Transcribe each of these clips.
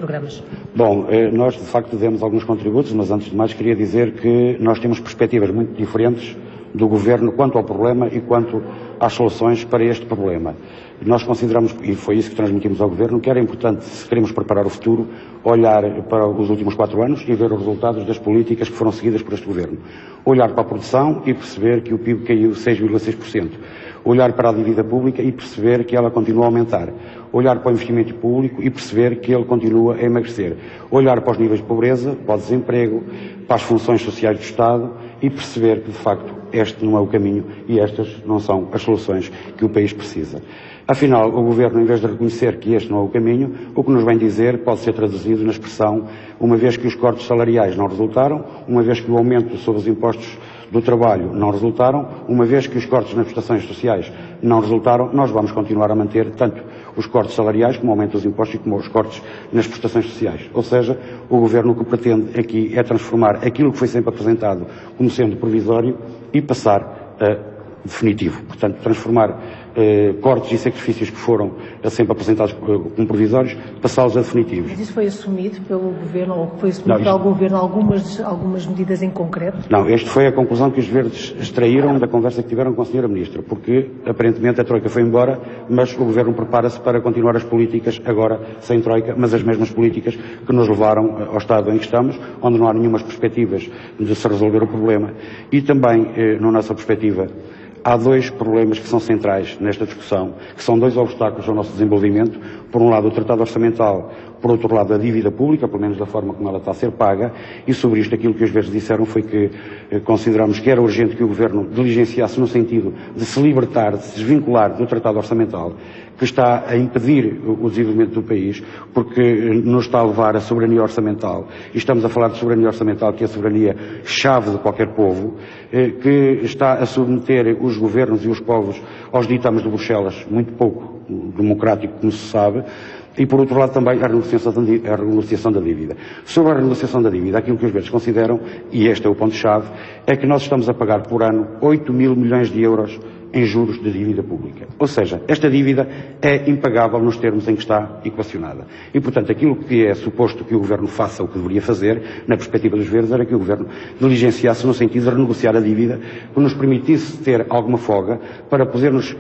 programas? Bom, nós de facto demos alguns contributos, mas antes de mais queria dizer que nós temos perspectivas muito diferentes do Governo quanto ao problema e quanto às soluções para este problema. Nós consideramos, e foi isso que transmitimos ao Governo, que era importante, se queremos preparar o futuro, olhar para os últimos 4 anos e ver os resultados das políticas que foram seguidas por este Governo. Olhar para a produção e perceber que o PIB caiu 6,6%. Olhar para a dívida pública e perceber que ela continua a aumentar. Olhar para o investimento público e perceber que ele continua a emagrecer. Olhar para os níveis de pobreza, para o desemprego, para as funções sociais do Estado e perceber que, de facto, este não é o caminho e estas não são as soluções que o país precisa. Afinal, o Governo, em vez de reconhecer que este não é o caminho, o que nos vem dizer pode ser traduzido na expressão: uma vez que os cortes salariais não resultaram, uma vez que o aumento sobre os impostos do trabalho não resultaram, uma vez que os cortes nas prestações sociais não resultaram, nós vamos continuar a manter tanto os cortes salariais como o aumento dos impostos e como os cortes nas prestações sociais. Ou seja, o Governo o que pretende aqui é transformar aquilo que foi sempre apresentado como sendo provisório e passar a definitivo. Portanto, transformar cortes e sacrifícios que foram sempre apresentados como provisórios, passá-los a definitivos. Mas isso foi assumido pelo Governo, ou foi assumido pelo Governo algumas medidas em concreto? Não, esta foi a conclusão que os verdes extraíram da conversa que tiveram com a Sra. Ministra, porque aparentemente a Troika foi embora, mas o Governo prepara-se para continuar as políticas, agora sem Troika, mas as mesmas políticas que nos levaram ao estado em que estamos, onde não há nenhumas perspectivas de se resolver o problema. E também, na nossa perspectiva, há 2 problemas que são centrais nesta discussão, que são 2 obstáculos ao nosso desenvolvimento. Por um lado, o Tratado Orçamental, por outro lado, a dívida pública, pelo menos da forma como ela está a ser paga, e sobre isto aquilo que os verdes disseram foi que consideramos que era urgente que o Governo diligenciasse no sentido de se libertar, de se desvincular do Tratado Orçamental, que está a impedir o desenvolvimento do país, porque nos está a levar a soberania orçamental, e estamos a falar de soberania orçamental, que é a soberania-chave de qualquer povo, que está a submeter os governos e os povos aos ditames de Bruxelas, muito pouco democrático, como se sabe, e por outro lado também a renegociação da dívida. Sobre a renegociação da dívida, aquilo que os verdes consideram, e este é o ponto-chave, é que nós estamos a pagar por ano 8 mil milhões de euros em juros de dívida pública. Ou seja, esta dívida é impagável nos termos em que está equacionada. E, portanto, aquilo que é suposto que o Governo faça, o que deveria fazer, na perspectiva dos verdes, era que o Governo diligenciasse no sentido de renegociar a dívida, que nos permitisse ter alguma folga para podermos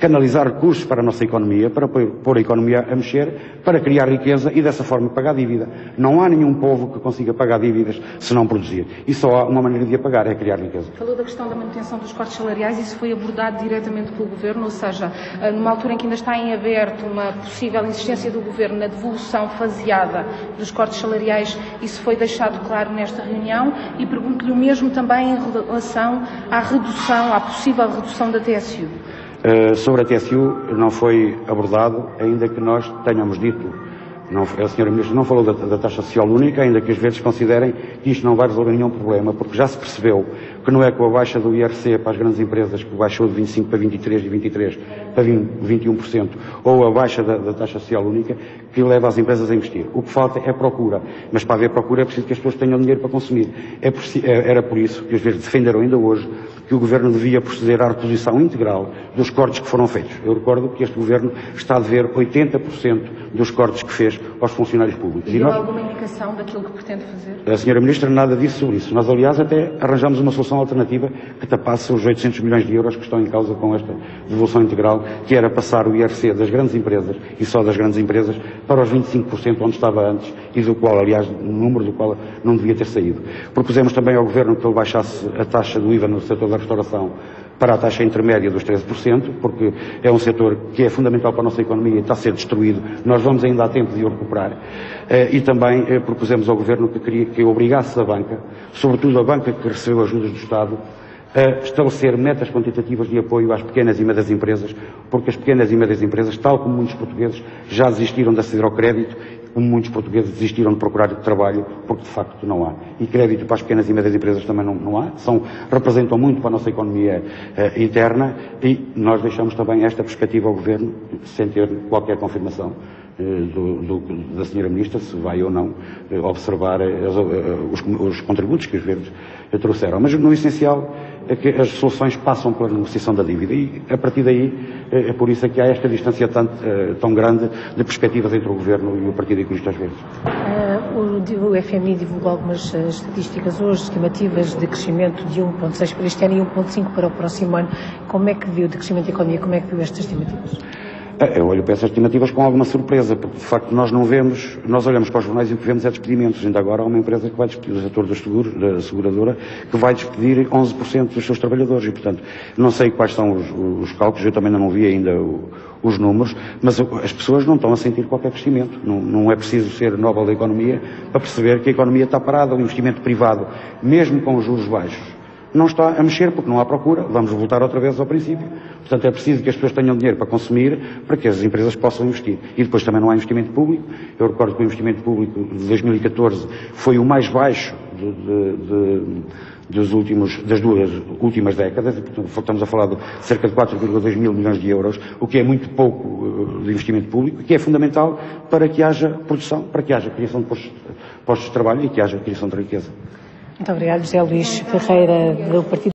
canalizar recursos para a nossa economia, para pôr a economia a mexer, para criar riqueza e dessa forma pagar a dívida. Não há nenhum povo que consiga pagar dívidas se não produzir. E só há uma maneira de a pagar, é criar riqueza. Falou da questão da manutenção dos cortes salariais, isso foi abordado diretamente pelo Governo, ou seja, numa altura em que ainda está em aberto uma possível insistência do Governo na devolução faseada dos cortes salariais, isso foi deixado claro nesta reunião, e pergunto-lhe o mesmo também em relação à redução, à possível redução da TSU. Sobre a TSU não foi abordado, ainda que nós tenhamos dito. A Sra. Ministra não falou da taxa social única, ainda que os verdes considerem que isto não vai resolver nenhum problema, porque já se percebeu que não é com a baixa do IRC para as grandes empresas, que baixou de 25% para 23%, de 23% para 21%, ou a baixa da taxa social única, que leva as empresas a investir. O que falta é procura, mas para haver procura é preciso que as pessoas tenham dinheiro para consumir. Era por isso que os verdes defenderam ainda hoje que o Governo devia proceder à reposição integral dos cortes que foram feitos. Eu recordo que este Governo está a dever 80% dos cortes que fez aos funcionários públicos. E deu alguma indicação daquilo que pretende fazer? A Sra. Ministra nada disse sobre isso. Nós, aliás, até arranjamos uma solução alternativa que tapasse os 800 milhões de euros que estão em causa com esta devolução integral, que era passar o IRC das grandes empresas, e só das grandes empresas, para os 25% onde estava antes, e do qual, aliás, um número do qual não devia ter saído. Propusemos também ao Governo que ele baixasse a taxa do IVA no setor da restauração para a taxa intermédia dos 13%, porque é um setor que é fundamental para a nossa economia e está a ser destruído. Nós vamos ainda a tempo de o recuperar. E também propusemos ao Governo que obrigasse a banca, sobretudo a banca que recebeu ajudas do Estado, a estabelecer metas quantitativas de apoio às pequenas e médias empresas, porque as pequenas e médias empresas, tal como muitos portugueses, já desistiram de aceder ao crédito, como muitos portugueses desistiram de procurar trabalho, porque de facto não há. E crédito para as pequenas e médias empresas também não há. Representam muito para a nossa economia interna, e nós deixamos também esta perspectiva ao Governo, sem ter qualquer confirmação, da Sra. Ministra, se vai ou não observar os contributos que os verdes trouxeram. Mas no essencial é que as soluções passam pela negociação da dívida e, a partir daí, é por isso que há esta distância tão grande de perspectivas entre o Governo e o Partido Ecologista Verdes. O FMI divulgou algumas estatísticas hoje, estimativas de crescimento de 1,6 para este ano e 1,5 para o próximo ano. Como é que viu de crescimento da economia? Como é que viu estas estimativas? Eu olho para essas estimativas com alguma surpresa, porque de facto nós olhamos para os jornais e o que vemos é despedimentos. Ainda agora há uma empresa que vai despedir, o setor dos seguros, da seguradora, que vai despedir 11% dos seus trabalhadores e, portanto, não sei quais são os cálculos, eu também não vi ainda os números, mas as pessoas não estão a sentir qualquer crescimento. Não é preciso ser Nobel da Economia para perceber que a economia está parada, o investimento privado, mesmo com os juros baixos, não está a mexer porque não há procura. Vamos voltar outra vez ao princípio. Portanto, é preciso que as pessoas tenham dinheiro para consumir, para que as empresas possam investir. E depois também não há investimento público. Eu recordo que o investimento público de 2014 foi o mais baixo das duas últimas décadas. E, portanto, estamos a falar de cerca de 4,2 mil milhões de euros, o que é muito pouco de investimento público, que é fundamental para que haja produção, para que haja criação de postos de trabalho e que haja criação de riqueza. Muito obrigado, José Luís Ferreira, do Partido